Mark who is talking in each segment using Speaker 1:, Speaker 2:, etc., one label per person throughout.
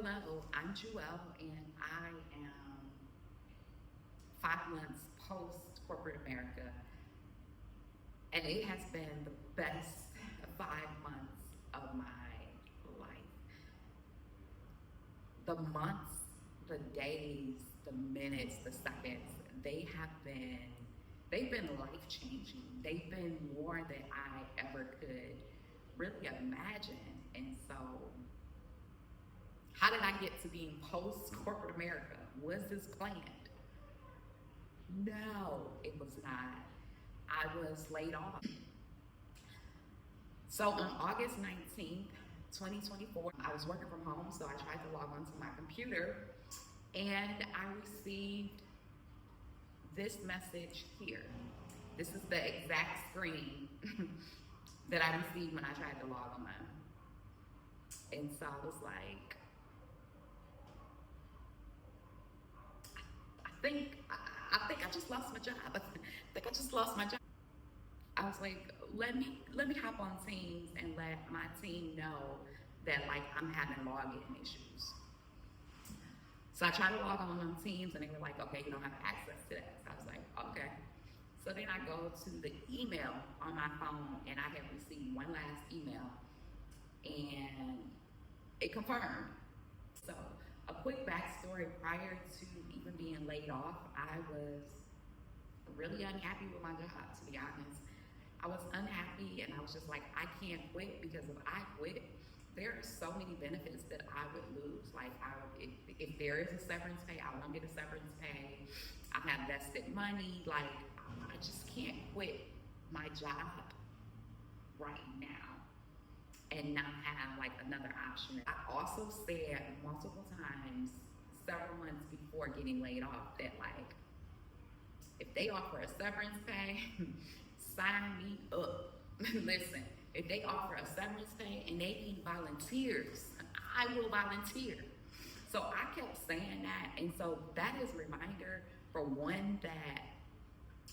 Speaker 1: Hello, I'm Jewel, and I am 5 months post corporate America, and it has been the best 5 months of my life. The months, the days, the minutes, the seconds, they've been life changing. They've been more than I ever could really imagine. And so, how did I get to being post corporate America? Was this planned? No, it was not. I was laid off. So on August 19th, 2024, I was working from home, so I tried to log onto my computer and I received this message here. This is the exact screen that I received when I tried to log on. And so I was like, I think I just lost my job. I think I just lost my job. I was like, let me hop on Teams and let my team know that like I'm having login issues. So I tried to log on Teams and they were like, okay, you don't have access to that. So I was like, okay. So then I go to the email on my phone and I had received one last email and it confirmed. So a quick backstory: prior to even being laid off, I was really unhappy with my job, to be honest. I was unhappy and I was just like, I can't quit, because if I quit, there are so many benefits that I would lose. Like, if there is a severance pay, I won't get a severance pay. I have vested money. Like, I just can't quit my job right now and not have like another option. I also said multiple times, several months before getting laid off, that like, if they offer a severance pay, sign me up. Listen, if they offer a severance pay and they need volunteers, I will volunteer. So I kept saying that, and so that is a reminder, for one, that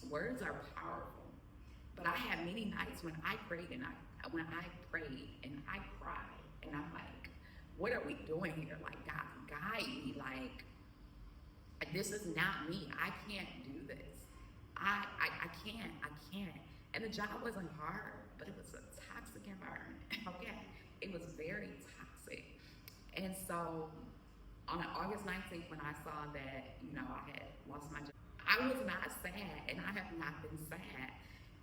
Speaker 1: words are powerful. But I had many nights when I prayed and I cried, and I'm like, what are we doing here? Like, God, guide me. Like, this is not me. I can't do this. I can't. And the job wasn't hard, but it was a toxic environment. Okay, it was very toxic. And so on August 19th, when I saw that, I had lost my job, I was not sad, and I have not been sad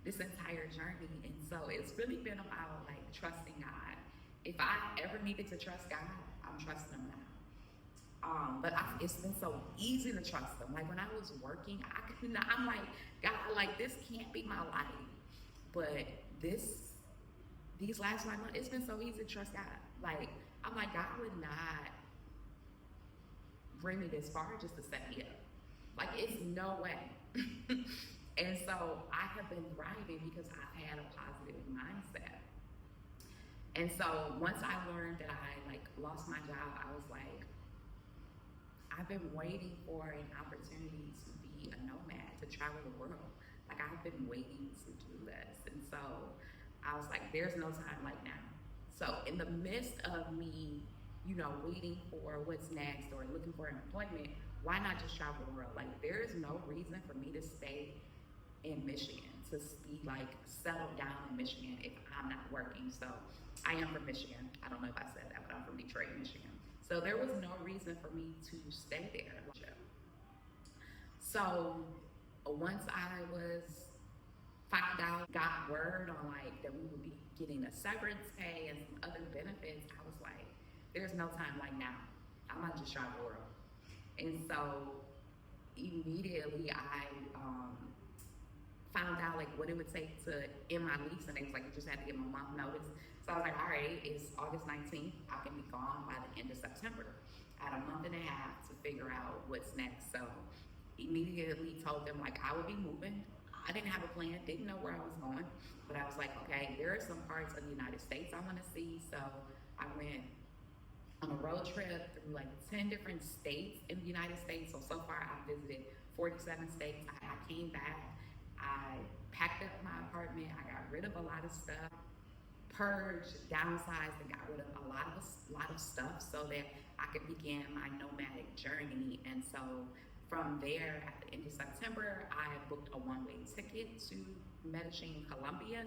Speaker 1: this entire journey. And so it's really been about like trusting God. If I ever needed to trust God, I'm trusting Him now. It's been so easy to trust Him. Like when I was working, I'm like, God, like this can't be my life. But these last 5 months, it's been so easy to trust God. Like, I'm like, God would not bring me this far just to set me up. Like, it's no way. And so I have been thriving because I've had a positive mindset. And so once I learned that I like lost my job, I was like, I've been waiting for an opportunity to be a nomad, to travel the world. Like, I've been waiting to do this. And so I was like, there's no time like now. So in the midst of me, waiting for what's next or looking for employment, why not just travel the world? Like, there is no reason for me to stay in Michigan, to be like settled down in Michigan if I'm not working. So I am from Michigan. I don't know if I said that, but I'm from Detroit, Michigan. So there was no reason for me to stay there. So once I found out, got word on like that we would be getting a severance pay and some other benefits, I was like, there's no time like now. I might just travel the world. And so immediately I found out like what it would take to end my lease, and they was like, you just had to give them a month notice. So I was like, all right, it's August 19th. I can be gone by the end of September. I had a month and a half to figure out what's next. So immediately told them like I would be moving. I didn't have a plan, didn't know where I was going, but I was like, okay, there are some parts of the United States I want to see. So I went on a road trip through like 10 different states in the United States. So far I've visited 47 states. I came back, I packed up my apartment, I got rid of a lot of stuff, purged, downsized, and got rid of a lot of stuff so that I could begin my nomadic journey. And so from there, at the end of September, I booked a one-way ticket to Medellin, Colombia,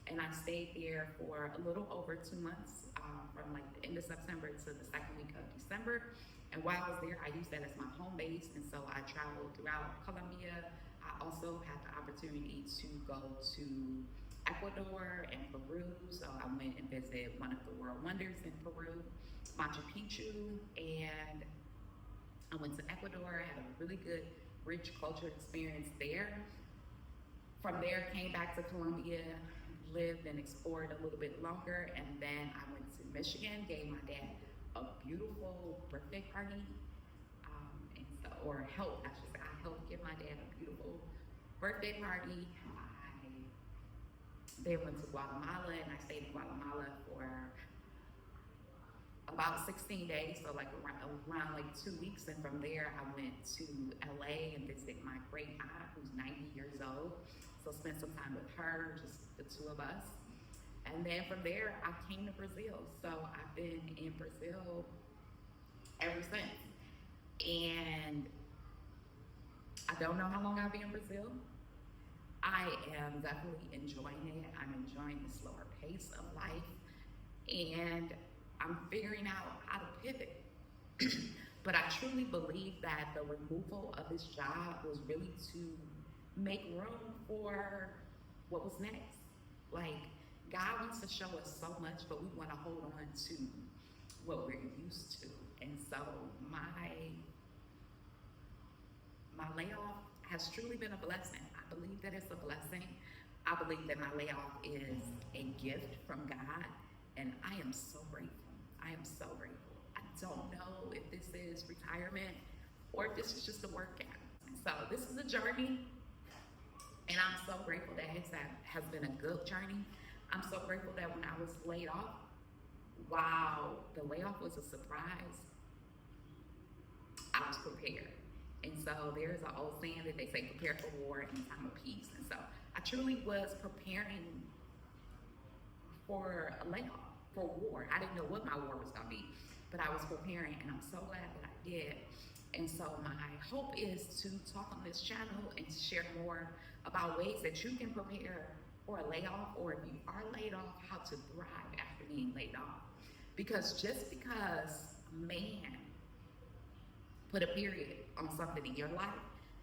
Speaker 1: and I stayed there for a little over 2 months, from like the end of September to the second week of December. And while I was there, I used that as my home base, and so I traveled throughout Colombia. I also had the opportunity to go to Ecuador and Peru, so I went and visited one of the world wonders in Peru, Machu Picchu, and I went to Ecuador, had a really good, rich culture experience there. From there, came back to Colombia, lived and explored a little bit longer, and then I went to Michigan, gave my dad a beautiful birthday party, and so, or helped, I should say, I helped give my dad a beautiful birthday party. I then went to Guatemala, and I stayed in Guatemala for about 16 days, so like around like 2 weeks. And from there, I went to LA and visited my great aunt, who's 90 years old. So spent some time with her, just the two of us. And then from there, I came to Brazil. So I've been in Brazil ever since. And I don't know how long I'll be in Brazil. I am definitely enjoying it. I'm enjoying the slower pace of life. And I'm figuring out how to pivot. But I truly believe that the removal of this job was really to make room for what was next. Like, God wants to show us so much, but we want to hold on to what we're used to. And so my layoff has truly been a blessing. I believe that it's a blessing. I believe that my layoff is a gift from God, and I am so grateful. I am so grateful. I don't know if this is retirement or if this is just a workout. So this is a journey, and I'm so grateful that it has been a good journey. I'm so grateful that when I was laid off, while the layoff was a surprise, I was prepared. And so there's an old saying that they say, prepare for war in time of peace. And so I truly was preparing for a layoff, for war. I didn't know what my war was gonna be, but I was preparing, and I'm so glad that I did. And so my hope is to talk on this channel and to share more about ways that you can prepare for a layoff, or if you are laid off, how to thrive after being laid off. Because just because man put a period on something in your life,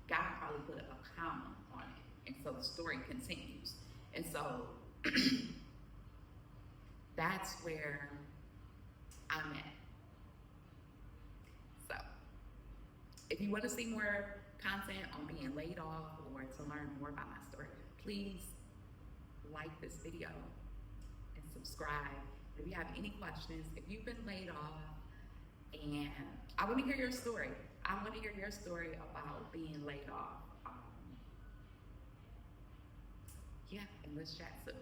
Speaker 1: God probably put a comma on it. And so the story continues. And so that's where I'm at. So if you want to see more content on being laid off or to learn more about my story, please like this video and subscribe. If you have any questions, if you've been laid off, and I want to hear your story. I want to hear your story about being laid off. Yeah, and let's chat soon.